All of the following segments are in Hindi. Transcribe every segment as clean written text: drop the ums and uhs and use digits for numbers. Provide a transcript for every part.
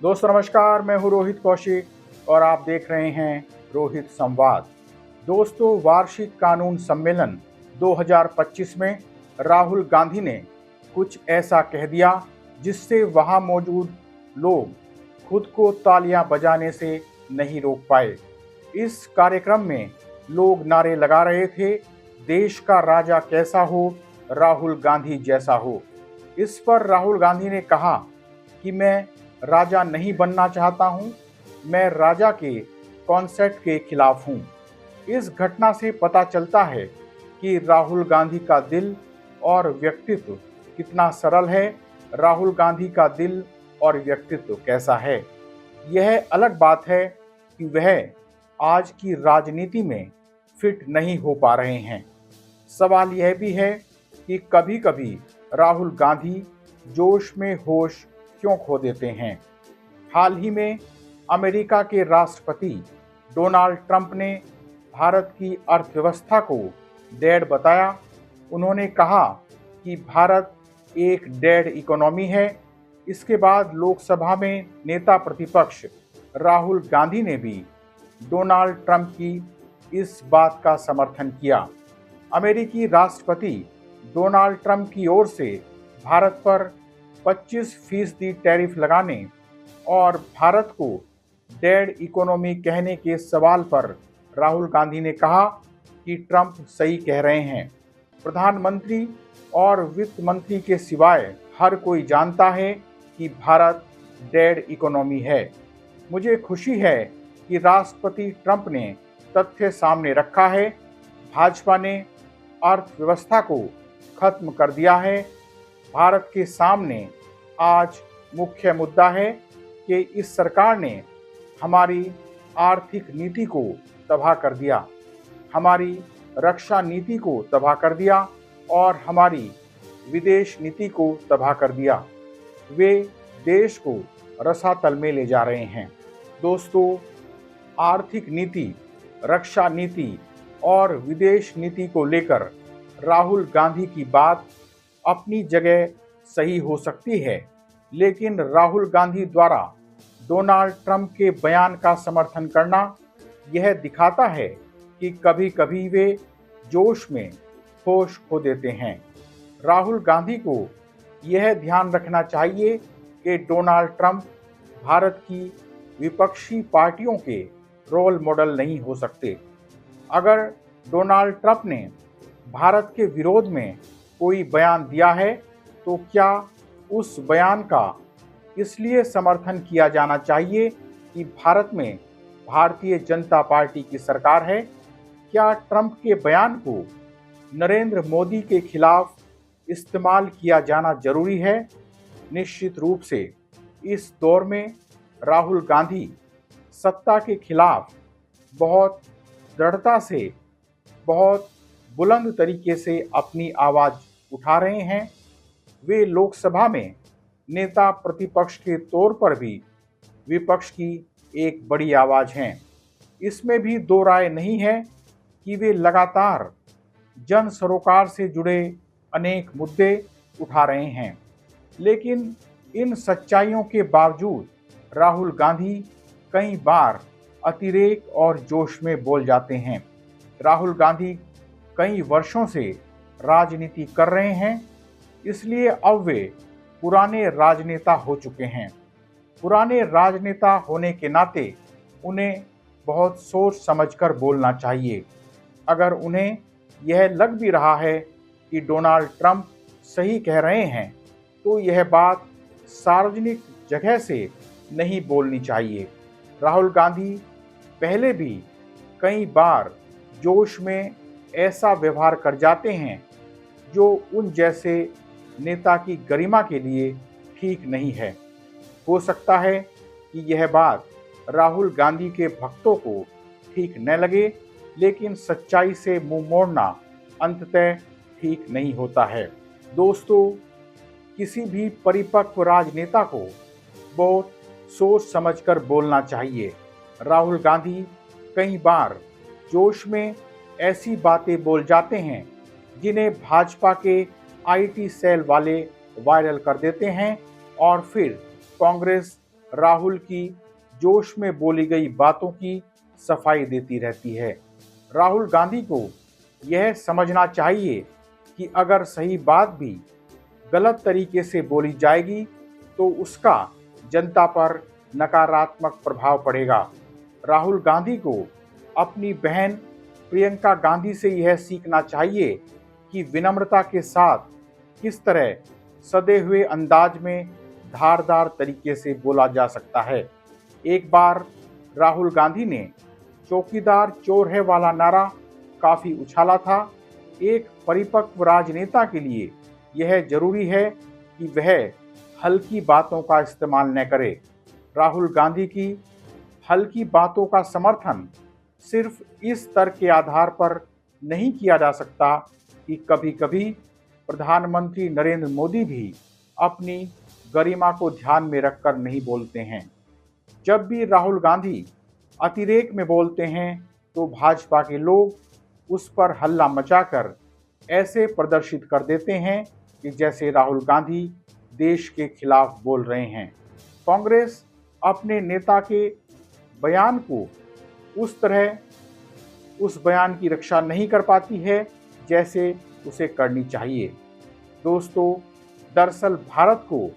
दोस्तों नमस्कार, मैं हूं रोहित कौशिक और आप देख रहे हैं रोहित संवाद। दोस्तों, वार्षिक कानून सम्मेलन 2025 में राहुल गांधी ने कुछ ऐसा कह दिया जिससे वहां मौजूद लोग खुद को तालियां बजाने से नहीं रोक पाए। इस कार्यक्रम में लोग नारे लगा रहे थे, देश का राजा कैसा हो, राहुल गांधी जैसा हो। इस पर राहुल गांधी ने कहा कि मैं राजा नहीं बनना चाहता हूं, मैं राजा के कॉन्सेप्ट के खिलाफ हूं। इस घटना से पता चलता है कि राहुल गांधी का दिल और व्यक्तित्व कितना सरल है, राहुल गांधी का दिल और व्यक्तित्व कैसा है। यह अलग बात है कि वह आज की राजनीति में फिट नहीं हो पा रहे हैं। सवाल यह भी है कि कभी-कभी राहुल गांधी जोश में होश क्यों खो देते हैं। हाल ही में अमेरिका के राष्ट्रपति डोनाल्ड ट्रंप ने भारत की अर्थव्यवस्था को डेड बताया। उन्होंने कहा कि भारत एक डेड इकोनॉमी है। इसके बाद लोकसभा में नेता प्रतिपक्ष राहुल गांधी ने भी डोनाल्ड ट्रंप की इस बात का समर्थन किया। अमेरिकी राष्ट्रपति डोनाल्ड ट्रंप की ओर से भारत पर 25% टैरिफ लगाने और भारत को डेड इकोनॉमी कहने के सवाल पर राहुल गांधी ने कहा कि ट्रंप सही कह रहे हैं। प्रधानमंत्री और वित्त मंत्री के सिवाय हर कोई जानता है कि भारत डेड इकोनॉमी है। मुझे खुशी है कि राष्ट्रपति ट्रंप ने तथ्य सामने रखा है। भाजपा ने अर्थव्यवस्था को खत्म कर दिया है। भारत के सामने आज मुख्य मुद्दा है कि इस सरकार ने हमारी आर्थिक नीति को तबाह कर दिया, हमारी रक्षा नीति को तबाह कर दिया और हमारी विदेश नीति को तबाह कर दिया। वे देश को रसातल में ले जा रहे हैं। दोस्तों, आर्थिक नीति, रक्षा नीति और विदेश नीति को लेकर राहुल गांधी की बात अपनी जगह सही हो सकती है, लेकिन राहुल गांधी द्वारा डोनाल्ड ट्रंप के बयान का समर्थन करना यह दिखाता है कि कभी-कभी वे जोश में होश खो देते हैं। राहुल गांधी को यह ध्यान रखना चाहिए कि डोनाल्ड ट्रंप भारत की विपक्षी पार्टियों के रोल मॉडल नहीं हो सकते। अगर डोनाल्ड ट्रंप ने भारत के विरोध में कोई बयान दिया है तो क्या उस बयान का इसलिए समर्थन किया जाना चाहिए कि भारत में भारतीय जनता पार्टी की सरकार है? क्या ट्रंप के बयान को नरेंद्र मोदी के खिलाफ इस्तेमाल किया जाना जरूरी है? निश्चित रूप से इस दौर में राहुल गांधी सत्ता के खिलाफ बहुत दृढ़ता से, बहुत बुलंद तरीके से अपनी आवाज़ उठा रहे हैं। वे लोकसभा में नेता प्रतिपक्ष के तौर पर भी विपक्ष की एक बड़ी आवाज़ हैं। इसमें भी दो राय नहीं है कि वे लगातार जन सरोकार से जुड़े अनेक मुद्दे उठा रहे हैं। लेकिन इन सच्चाइयों के बावजूद राहुल गांधी कई बार अतिरेक और जोश में बोल जाते हैं। राहुल गांधी कई वर्षों से राजनीति कर रहे हैं, इसलिए अब वे पुराने राजनेता हो चुके हैं। पुराने राजनेता होने के नाते उन्हें बहुत सोच समझकर बोलना चाहिए। अगर उन्हें यह लग भी रहा है कि डोनाल्ड ट्रंप सही कह रहे हैं, तो यह बात सार्वजनिक जगह से नहीं बोलनी चाहिए। राहुल गांधी पहले भी कई बार जोश में ऐसा व्यवहार कर जाते हैं जो उन जैसे नेता की गरिमा के लिए ठीक नहीं है। हो सकता है कि यह बात राहुल गांधी के भक्तों को ठीक न लगे, लेकिन सच्चाई से मुंह मोड़ना अंततः ठीक नहीं होता है। दोस्तों, किसी भी परिपक्व राजनेता को बहुत सोच समझकर बोलना चाहिए। राहुल गांधी कई बार जोश में ऐसी बातें बोल जाते हैं जिन्हें भाजपा के आईटी सेल वाले वायरल कर देते हैं और फिर कांग्रेस राहुल की जोश में बोली गई बातों की सफाई देती रहती है। राहुल गांधी को यह समझना चाहिए कि अगर सही बात भी गलत तरीके से बोली जाएगी तो उसका जनता पर नकारात्मक प्रभाव पड़ेगा। राहुल गांधी को अपनी बहन प्रियंका गांधी से यह सीखना चाहिए कि विनम्रता के साथ किस तरह सधे हुए अंदाज में धारदार तरीके से बोला जा सकता है। एक बार राहुल गांधी ने चौकीदार चोर है वाला नारा काफी उछाला था। एक परिपक्व राजनेता के लिए यह जरूरी है कि वह हल्की बातों का इस्तेमाल न करे। राहुल गांधी की हल्की बातों का समर्थन सिर्फ इस तर्क के आधार पर नहीं किया जा सकता कि कभी-कभी प्रधानमंत्री नरेंद्र मोदी भी अपनी गरिमा को ध्यान में रखकर नहीं बोलते हैं। जब भी राहुल गांधी अतिरेक में बोलते हैं तो भाजपा के लोग उस पर हल्ला मचाकर ऐसे प्रदर्शित कर देते हैं कि जैसे राहुल गांधी देश के खिलाफ बोल रहे हैं। कांग्रेस अपने नेता के बयान को उस बयान की रक्षा नहीं कर पाती है जैसे उसे करनी चाहिए। दोस्तों, दरअसल भारत को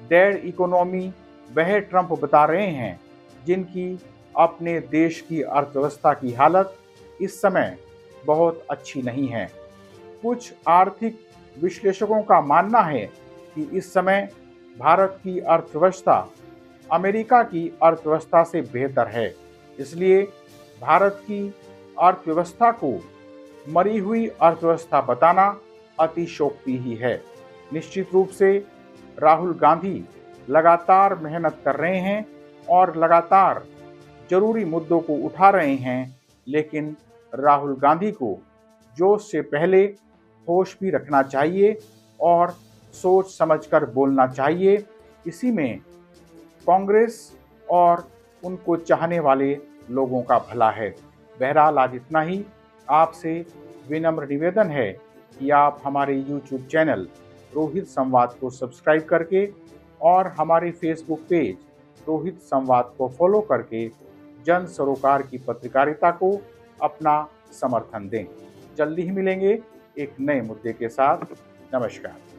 डेड इकोनॉमी वह ट्रंप बता रहे हैं जिनकी अपने देश की अर्थव्यवस्था की हालत इस समय बहुत अच्छी नहीं है। कुछ आर्थिक विश्लेषकों का मानना है कि इस समय भारत की अर्थव्यवस्था अमेरिका की अर्थव्यवस्था से बेहतर है। इसलिए भारत की अर्थव्यवस्था को मरी हुई अर्थव्यवस्था बताना अतिशयोक्ति ही है। निश्चित रूप से राहुल गांधी लगातार मेहनत कर रहे हैं और लगातार जरूरी मुद्दों को उठा रहे हैं, लेकिन राहुल गांधी को जोश से पहले होश भी रखना चाहिए और सोच समझकर बोलना चाहिए। इसी में कांग्रेस और उनको चाहने वाले लोगों का भला है। बहरहाल आज इतना ही। आपसे विनम्र निवेदन है कि आप हमारे YouTube चैनल रोहित संवाद को सब्सक्राइब करके और हमारे फेसबुक पेज रोहित संवाद को फॉलो करके जन सरोकार की पत्रकारिता को अपना समर्थन दें। जल्दी ही मिलेंगे एक नए मुद्दे के साथ। नमस्कार।